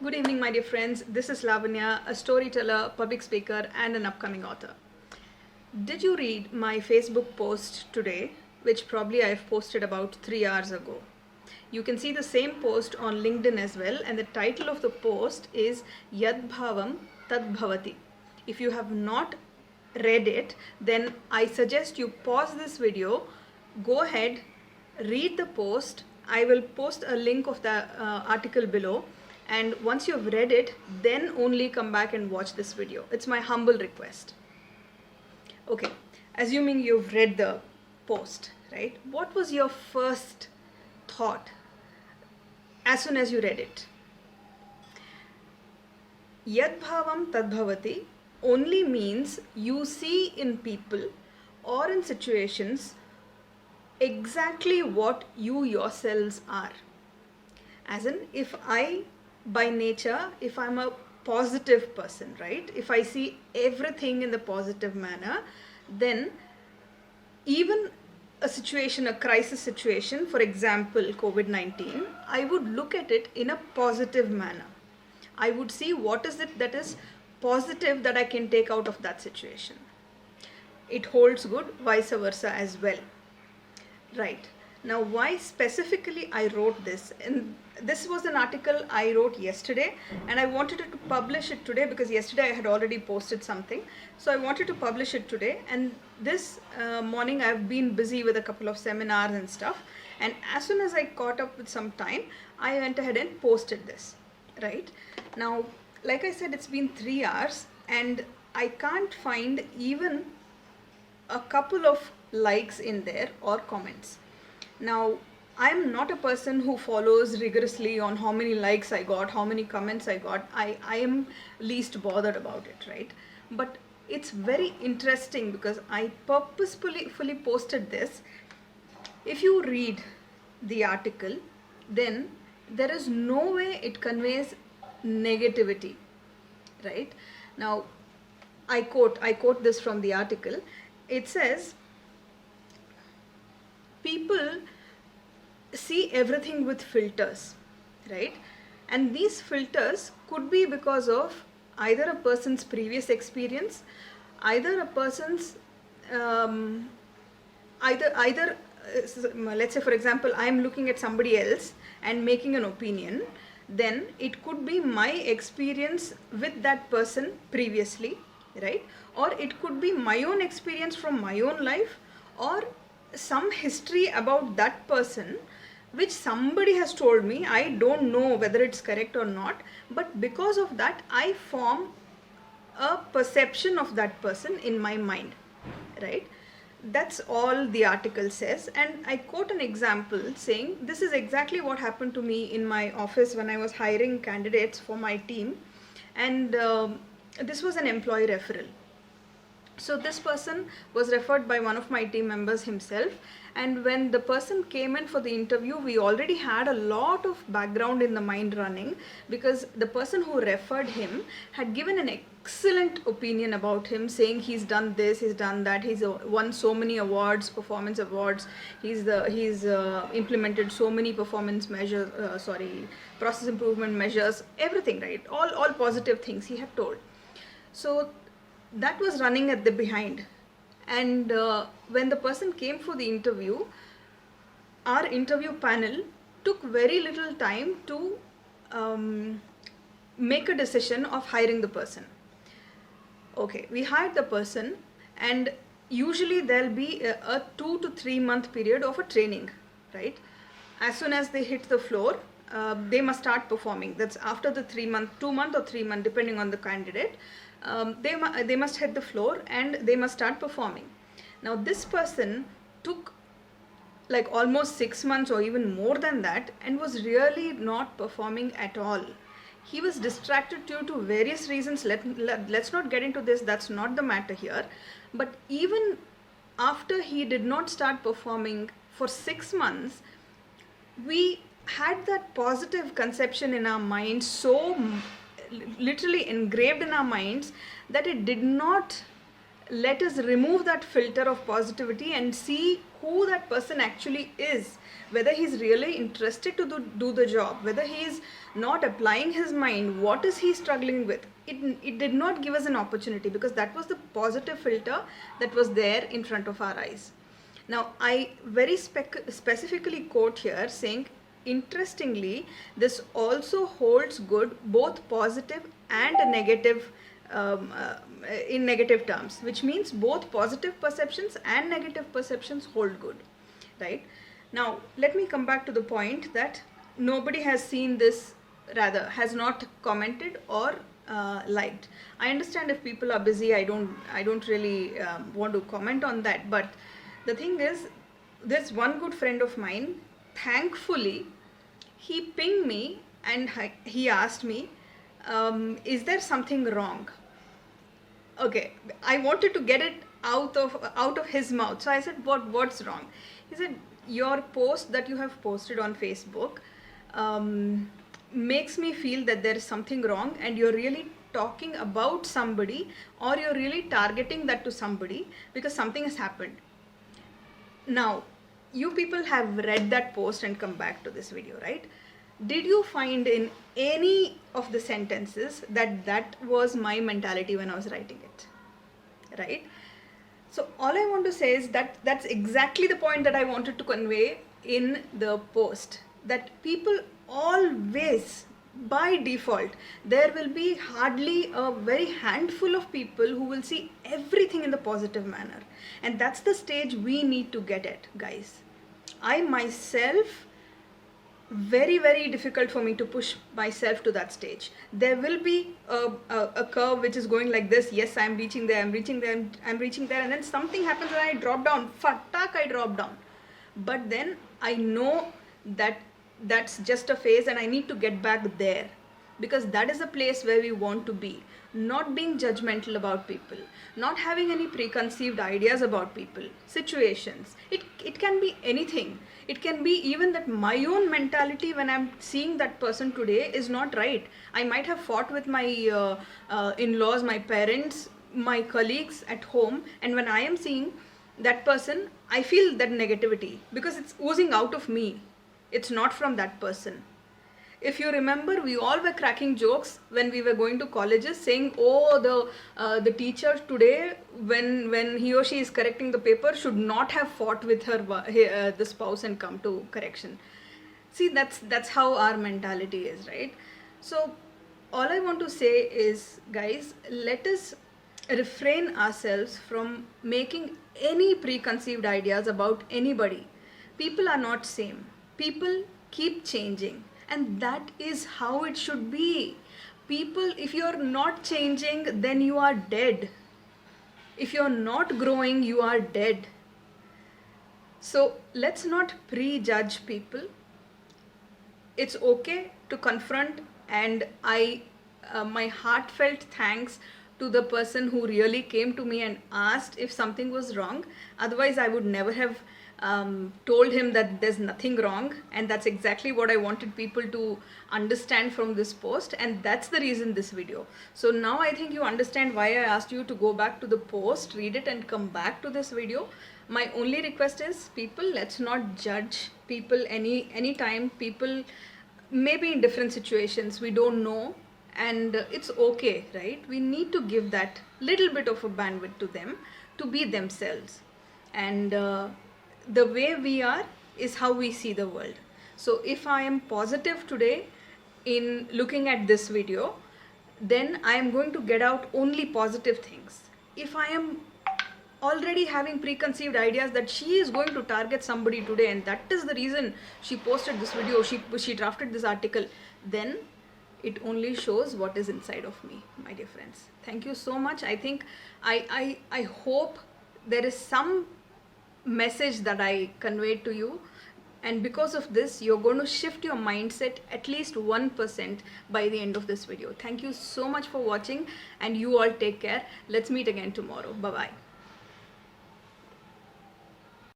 Good evening, my dear friends. This is Lavanya, a storyteller, public speaker, and an upcoming author. Did you read my Facebook post today, which probably I've posted about 3 hours ago? You can see the same post on LinkedIn as well, and the title of the post is Yad Bhaavam Tad Bhavati. If you have not read it, then I suggest you pause this video, go ahead, read the post. I will post a link of the article below, and once you've read it, then only come back and watch this video. It's my humble request. Okay, assuming you've read the post, right? What was your first thought as soon as you read it? Yad Bhaavam Tad Bhavati only means you see in people or in situations exactly what you yourselves are. As in, if I, by nature, if I'm a positive person, right? If I see everything in the positive manner, then even a situation, a crisis situation, for example, COVID-19, I would look at it in a positive manner. I would see what is it that is positive that I can take out of that situation. It holds good vice versa as well. Right. Now, why specifically I wrote this? And this was an article I wrote yesterday, and I wanted to publish it today because yesterday I had already posted something. So I wanted to publish it today, and this morning I've been busy with a couple of seminars and stuff. And as soon as I caught up with some time, I went ahead and posted this. Right. Now, like I said, it's been 3 hours, and I can't find even a couple of likes in there or comments. Now, I'm not a person who follows rigorously on how many likes I got, how many comments I got. I am least bothered about it, right? But it's very interesting because I purposefully posted this. If you read the article, then there is no way it conveys negativity, right? Now, I quote this from the article. It says, people see everything with filters, right? And these filters could be because of either a person's previous experience, either a person's let's say, for example, I'm looking at somebody else and making an opinion. Then it could be my experience with that person previously, right? Or it could be my own experience from my own life, or some history about that person which somebody has told me. I don't know whether it's correct or not, but because of that I form a perception of that person in my mind, right? That's all the article says. And I quote an example saying this is exactly what happened to me in my office when I was hiring candidates for my team. And this was an employee referral. So this person was referred by one of my team members himself, and when the person came in for the interview, we already had a lot of background in the mind running because the person who referred him had given an excellent opinion about him, saying he's done this, he's done that, he's won so many awards, performance awards, he's implemented so many performance measures, process improvement measures, everything, right? All positive things he had told. So that was running at the behind. And when the person came for the interview, our interview panel took very little time to make a decision of hiring the person. Okay, we hired the person, and usually there'll be a 2 to 3 month period of a training, right? As soon as they hit the floor, they must start performing. That's after the 3 month, 2 month or 3 month, depending on the candidate. They must hit the floor and they must start performing. Now this person took like almost 6 months or even more than that and was really not performing at all. He was distracted due to various reasons. Let's not get into this, that's not the matter here. But even after he did not start performing for 6 months, we had that positive conception in our minds, so literally engraved in our minds, that it did not let us remove that filter of positivity and see who that person actually is, whether he's really interested to do the job, whether he is not applying his mind, what is he struggling with. It did not give us an opportunity, because that was the positive filter that was there in front of our eyes. Now, I very specifically quote here saying, interestingly, this also holds good both positive and negative, in negative terms, which means both positive perceptions and negative perceptions hold good, right? Now, let me come back to the point that nobody has seen this, rather has not commented or liked. I understand if people are busy, I don't really want to comment on that, but the thing is, this one good friend of mine, thankfully, he pinged me and he asked me, is there something wrong? Okay, I wanted to get it out of his mouth. So I said, what's wrong? He said, your post that you have posted on Facebook makes me feel that there is something wrong, and you're really talking about somebody, or you're really targeting that to somebody because something has happened. Now, you people have read that post and come back to this video, right? Did you find in any of the sentences that was my mentality when I was writing it, right? So all I want to say is that that's exactly the point that I wanted to convey in the post, that people always, by default, there will be hardly a very handful of people who will see everything in the positive manner. And that's the stage we need to get at, guys. I myself, very, very difficult for me to push myself to that stage. There will be a curve which is going like this. Yes, I'm reaching there, I'm reaching there, I'm reaching there. And then something happens and I drop down. Fatak, I drop down. But then I know that that's just a phase and I need to get back there, because that is a place where we want to be. Not being judgmental about people, not having any preconceived ideas about people, situations. It can be anything. It can be even that my own mentality when I'm seeing that person today is not right. I might have fought with my in-laws, my parents, my colleagues at home, and when I am seeing that person, I feel that negativity because it's oozing out of me. It's not from that person. If you remember, we all were cracking jokes when we were going to colleges, saying, oh, the teacher today, when he or she is correcting the paper, should not have fought with the spouse and come to correction. See, that's how our mentality is, right? So all I want to say is, guys, let us refrain ourselves from making any preconceived ideas about anybody. People are not same. People keep changing. And that is how it should be. People, if you're not changing, then you are dead. If you're not growing, you are dead. So let's not prejudge people. It's okay to confront, and my heartfelt thanks to the person who really came to me and asked if something was wrong. Otherwise, I would never have told him that there's nothing wrong, and that's exactly what I wanted people to understand from this post, and that's the reason this video. So now I think you understand why I asked you to go back to the post, read it, and come back to this video. My only request is, people, let's not judge people anytime. People maybe in different situations, we don't know, and it's okay, right? We need to give that little bit of a bandwidth to them to be themselves, and the way we are is how we see the world. So if I am positive today in looking at this video, then I am going to get out only positive things. If I am already having preconceived ideas that she is going to target somebody today and that is the reason she posted this video, she drafted this article, then it only shows what is inside of me, my dear friends. Thank you so much. I think I hope there is some message that I conveyed to you, and because of this you're going to shift your mindset at least 1% by the end of this video. Thank you so much for watching, and you all take care. Let's meet again tomorrow. Bye bye.